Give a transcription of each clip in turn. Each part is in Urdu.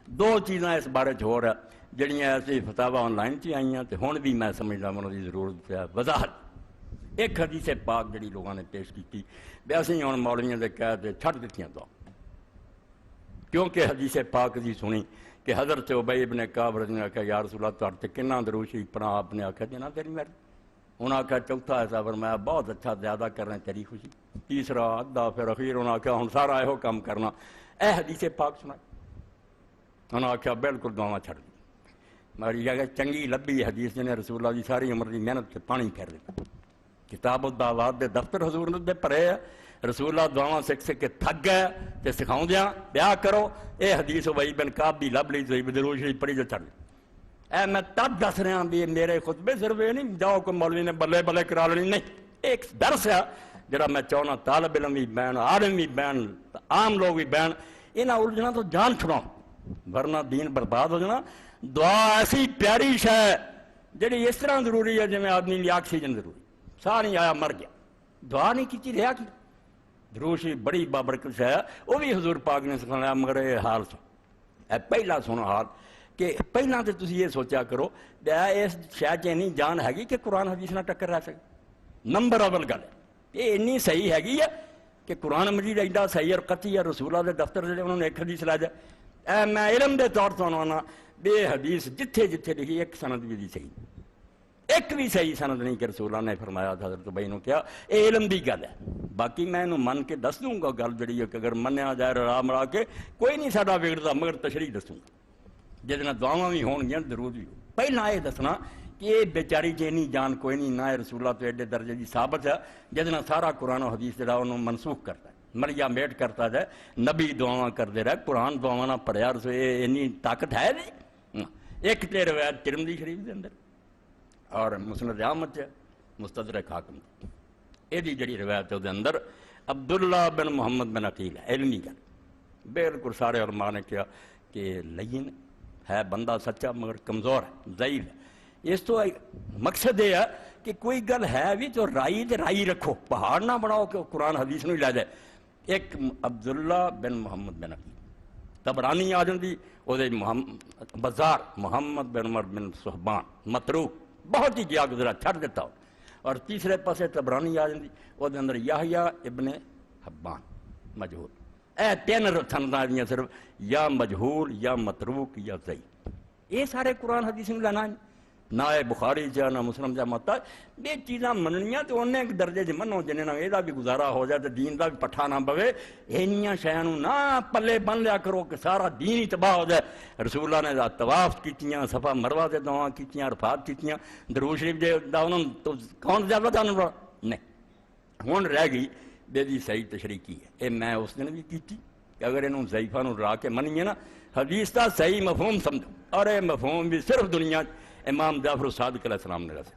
دو چیزاں اس بارے ہو رہا جڑیاں ایسی فتاوا آن لائن چ آئیاں تے ہن بھی میں سمجھدا انہاں دی ضرورت ہے وضاحت۔ ایک حدیث پاک جڑی لوگوں نے پیش کی ویسے ہی ہن مولویاں دے کہہ تے چھڈ دتیاں دعا، کیونکہ حدیث پاک دی سنی کہ حضرت ابی ابن کعب رضی اللہ عنہ کہا یا رسول اللہ تہاڈے تے کنا درود شریف پڑھا، آپ نے آکھا جناب تیری مرضی۔ انہاں آکھا چوتھا ایسا فرمایا بہت اچھا، زیادہ کر رہے ہیں تیری خوشی۔ تیسرا ادھا، پھر اخیر انہاں آکھا ہن سارا یہو کام کرنا، اے حدیث پاک سنا۔ انہاں آکھا بالکل دعاواں چھڈ دی۔ میری جگہ چنگی لبھی حدیث جنہیں رسول اللہ دی ساری عمر دی محنت تے پانی پھیر دیتا۔ کتاب الدعوات دے دفتر حضور نے دے پڑھے رسول اللہ دعاواں سکھ سکھ کے تھک گئے تے سکھاؤں دیاں بیا کرو۔ اے حدیث ابی بن کعب دی لب لی درود شریف پڑھی جو چھڈ دی۔ اے میں تب دس رہا بھی میرے خطبے صرف یہ نہیں جاؤ کوئی مولوی نے بلے بلے کرا لینی، نہیں، ایک درس ہے جڑا میں چاہنا طالب علم بھی بہن، عالم بھی بہن، عام لوگ بھی بہن، انہاں الجھنا تو جان چھڑاؤ ورنہ دین برباد ہو جانا۔ دعا ایسی پیاری شے جڑی اس طرح ضروری ہے جویں آدمی لیے آکسیجن ضروری، ساہ نہیں آیا مر گیا، دعا نہیں کیتی رہا کی۔ درود شریف بڑی بابرکت ہے، وہ بھی حضور پاک نے سکھایا، مگر یہ حال سن، اے پہلا سنو حال کہ پہلا تو تسی یہ سوچا کرو اس شاید چ اینی جان ہے کہ قرآن حدیث نہ ٹکر رہ سکے۔ نمبر اول گل ہے یہ اینی صحیح ہے کہ قرآن مجید ایڈا صحیح اور قطعی ہے، رسول اللہ دے دفتر جڑے انہوں نے ایک حدیث لا جائے۔ اے میں علم دے طور تو آنا بے حدیث جتھے جتھے لکھی ایک سند بھی دی صحیح، ایک بھی صحیح سند نہیں کہ رسول اللہ نے فرمایا تھا حضرت ابی نے کیا، اے علم دی گل ہے۔ باقی میں انہوں من کے دس دوں گا گل جڑی ہے کہ اگر منیا جائے رلا ملا کے کوئی نہیں ساڈا بگڑتا، مگر تشریح دسوں گا جہاں دعاواں بھی ہون گیا درود بھی ہو۔ پہلا یہ دسنا کہ یہ بیچاری چینی جان کوئی نہیں، نہ رسول اللہ تو ایڈے درجے کی ثابت ہے جہاں سارا قرآن و حدیث جڑا انہوں منسوخ کرتا ہے، مریا میٹ کرتا جائے، نبی دعاواں کرتے رہے، قرآن دعاواں نہ پڑھیا، اینی طاقت ہے نہیں۔ ایک تے روایت ترمذی شریف دے اندر اور مسند احمد ہے، مستدرک حاکم یہ جڑی روایت ہے وہ اندر عبداللہ بن محمد بن عقیل ہے، علمی گل بالکل سارے علماء نے کیا کہ لین ہے، بندہ سچا مگر کمزور ہے، ضعیف ہے۔ اس تو مقصد یہ ہے کہ کوئی گل ہے بھی تو رائی رکھو، پہاڑ نہ بناؤ کہ قرآن حدیث نہیں لے جائے۔ ایک عبداللہ بن محمد بن عقیل طبرانی آ جاندی، وہ بزار محمد بن عمر بن صحبان متروک بہت ہی گیا گزرا چھڑ دیتا ہو، اور تیسرے پاسے طبرانی آ جاندی، وہ اندر یحییٰ ابن حبان مجہول۔ اے تین رتھن دیاں صرف یا مجہول یا متروک یا ضعیف، یہ سارے قرآن حدیث میں لینا نہ بخاری جا نہ مسلم جا متا یہ چیزاں مننیاں تو انہیں ایک درجے سے منو جنہیں یہ بھی گزارا ہو جائے تو دین کا بھی پٹھا نہ پوے۔ اینیاں شیانوں نہ پلے بن لیا کرو کہ سارا دین ہی تباہ ہو جائے۔ رسول اللہ نے طواف کیتیاں، صفا مروہ سے دعاواں کیتیاں، عرفات کیتیاں، درود شریف دے انہوں تو کون زیادہ جانن والا نہیں۔ ہن رہ گئی بے دی صحیح تشریح کی ہے، اے میں اس دن بھی کیتی کہ اگر انہوں ضعیفہ نوں را کے منیے نا حدیث کا صحیح مفہوم سمجھو، اور یہ مفہوم بھی صرف دنیا امام جعفر الصادق علیہ السلام نے رسے۔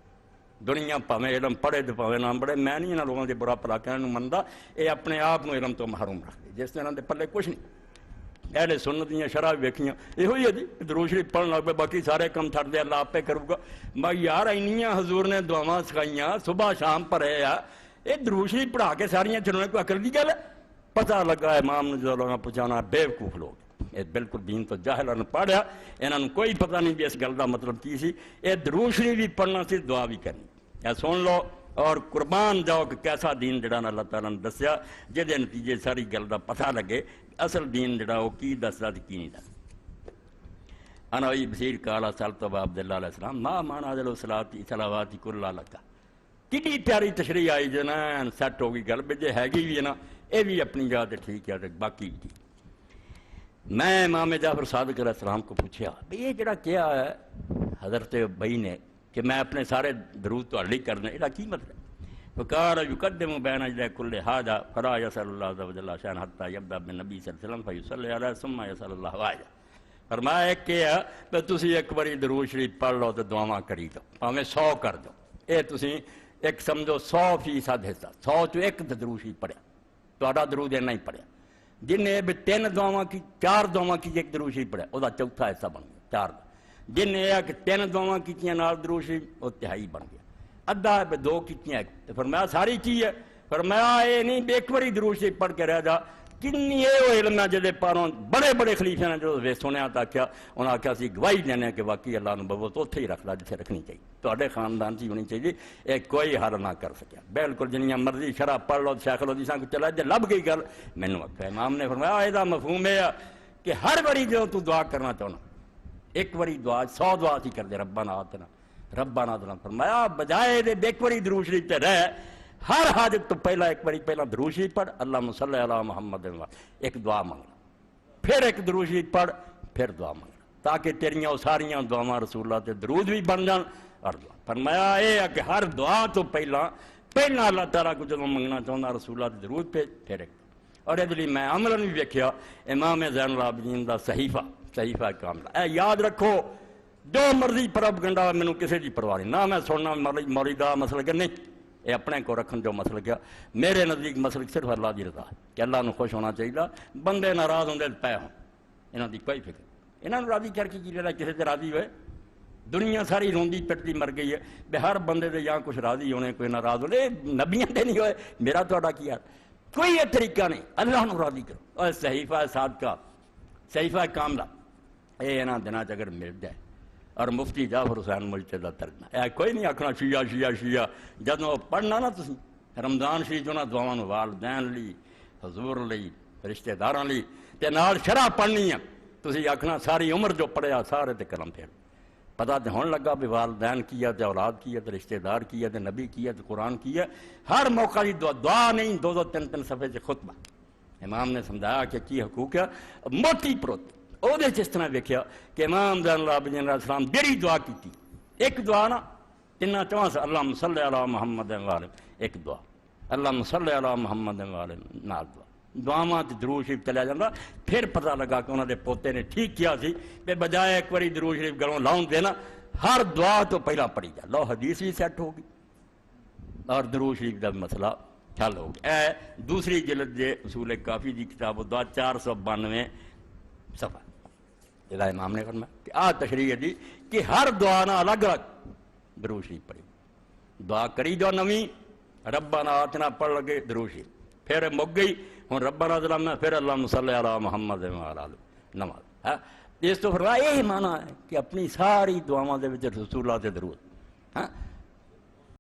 دنیا پاویں علم پڑھے تو پاویں نہ پڑھے، میں نہیں انہاں لوگوں کے برا بھلا کہنے منتا، یہ اپنے آپ کو علم تو محروم رکھتے جس طرح کے پلے کچھ نہیں۔ اہل سنت دیاں شرح ویکھیاں یہ ہے جی، درود شریف پڑھن لگ پے باقی سارے کم چھڈ دے، اللہ آپ پہ کروں گا۔ میں یار اینیاں حضور نے دعاواں سکھائیاں صبح شام پڑھے آ، یہ درود شریف پڑھا کے ساریاں چلنے کوئی عقل دی گل ہے؟ پتہ لگا امام نے جو لوگاں پہنچانا بیوقوف لوگ، یہ بالکل دین تو جاہل نے پڑھیا، انہوں نے کوئی پتہ نہیں بھی اس گل کا مطلب کی سی۔ یہ درود شریف بھی پڑھنا سی، دعا بھی کرنی، یہ سن لو اور قربان جاؤ کہ کیسا دین جڑا اللہ تعالیٰ نے دسیا، جہدے نتیجے ساری گل کا پتہ لگے اصل دین جڑا وہ کی دسدا تے کی نہیں دسدا۔ انا وی بصیر قال سألت ابا عبداللہ علیہ السلام ما معنی ذل صلوات کلھا لکا، کتنی پیاری تشریح آئی جنان سیٹ ہو گئی گل بھی جے ہے گی بھی نا، یہ بھی اپنی جگہ تے ٹھیک ہے، باقی بھی ٹھیک۔ میں امام جعفر صادق علیہ السلام کو پوچھا بھئی یہ جڑا کیا ہے حضرت ابی نے کہ میں اپنے سارے درود تو علی کرنے، یہ کی مطلب؟ فقال یقدم بین یدی کل ھذا فلا یسأل اللہ عز وجل شیئا حتی یبدأ بالنبی صلی اللہ علیہ وسلم فیصلی علیہ ثم یسأل اللہ واحدہ۔ فرمایا کہ ہے تسی ایک باری درود شریف پڑھ لو تو دعاواں کری دو، ہمیں 100 کر دو، یہ تسی ایک سمجھو 100% حصہ، 100 چو ایک درود شریف پڑھیا، تہاڈا درود اینا ہی پڑھیا۔ جن نے 3 دعاواں کی، 4 دعاواں کی، ایک درود شریف پڑھیا، وہ چوتھا حصہ بن گیا 4۔ جن نے کہ 3 دعاواں کیتیاں نال درود شریف، وہ تہائی بن گیا۔ ادھا 2 کیتیاں، فرمایا ساری چیز ہے، فرمایا یہ نہیں ایک باری درود شریف پڑھ کے رہ جا کنی یہ علم ہے جہدے پاروں بڑے بڑے خلیفے نے جو سنیا تو آخیا انہیں آخیا سی گواہی دینے کہ واقعی اللہ نو ببو تو اتنے ہی رکھ لا جتنے رکھنی چاہیے تواڈے خاندان سے ہونی چاہیے یہ کوئی حل نہ کر سکیا بالکل جنیاں مرضی شرح پڑھ لو شیخ الحدیثاں کو چلا جے لب گئی گل مینوں آخیا امام نے فرمایا یہ مفہوم یہ ہے کہ ہر باری جو تو دعا کرنا چاہنا ایک باری دعا 100 دعا سی کر دے ربنا آتنا ربنا آتنا فرمایا بجائے دے ایک باری درود شریف تے رہ ہر حاجت تو پہلا ایک باری پہلا درود شریف پڑھ اللہم صلی علی محمد ایک دعا منگنا پھر ایک درود شریف پڑھ پھر دعا منگنا تاکہ تیریاں ساریاں دعاواں رسول اللہ تے درود بھی بن جان اور دعا فرمایا یہ ہے کہ ہر دعا تو پہلا اللہ تعالیٰ کو جب منگنا چاہتا رسول اللہ تے درود پہ پھر ایک اور یہ میں عملاً بھی ویکھیا امام زین العابدین دا صحیفہ کاملہ اے یاد رکھو جو مرضی پروپیگنڈا مینوں کسی دی پرواہ نہیں نہ میں سننا مولوی دا مسلک نہیں یہ اپنے کو رکھن جو مسلک ہے میرے نزدیک مسلک صرف اللہ دی رضا ہے کہ اللہ نو خوش ہونا چاہیے بندے ناراض ہوندے پے ہوں انہاں دی کوئی فکر انہاں نو راضی کر کے کی لینا کسی تے راضی ہوئے دنیا ساری روندی پٹتی مر گئی ہے بے ہر بندے دے یا کچھ راضی ہونے کوئی ناراض ہونے نبیاں دے نہیں ہوئے میرا تہاڈا کی یار کوئی یہ طریقہ نہیں اللہ نو راضی کرو اور صحیفہ صادقہ صحیفہ کاملہ یہ انہاں دناں چ اگر مل جائے اور مفتی جعفر حسین مجتہد دا ترجمہ کوئی نہیں آکھنا شیعہ جدوں پڑھنا نا تسی رمضان شریف انہاں دعاواں نو والدین لئی حضور لئی رشتہ داراں لئی تے نال شرح پڑھنی ہے تسی آکھنا ساری عمر جو پڑھیا سارے تے قلم پھیر پتہ تے ہون لگا بھی والدین کی ہے تے اولاد کی ہے تے رشتہ دار کی ہے تے نبی کی ہے تے قرآن کی ہے ہر موقع دی دعا نہیں 2-3 صفحے سے خطبہ امام نے سمجھایا کہ کی حقوق ہے موٹی پروت او دے اس طرح ویکھیا کہ امام زین العابدین علیہ السلام جڑی دعا کی ایک دعا نا تینا چواں سے اللہم صلی علی محمد وآلہ ایک دعا اللہم صلی علی محمد وآلہ نال دعا دعاواں تے درود شریف چلیا جاندا پھر پتہ لگا کہ انہاں دے پوتے نے ٹھیک کیا سی کہ بجائے ایک باری درود شریف گلوں لاؤن دینا ہر دعا تو پہلا پڑھی جا لو حدیث بھی سیٹ ہوگی اور درود شریف دا مسئلہ حل ہو گیا اے دوسری جلد دے اصول کافی دی کتاب دعا 492 صفحہ یہ امام نے فرمایا کہ آ تشریح دی کہ ہر دعا نہ الگ الگ درود شریف پڑھی دعا کری جو نویں ربنا آتنا پڑھ لگے درود شریف پھر مک گئی ہوں ربنا ظلمنا پھر اللہم صلی علی محمد وعلی آلہ نماز اس تو فرمایا یہی معنی ہے کہ اپنی ساری دعاواں دے وچ رسول اللہ تے درود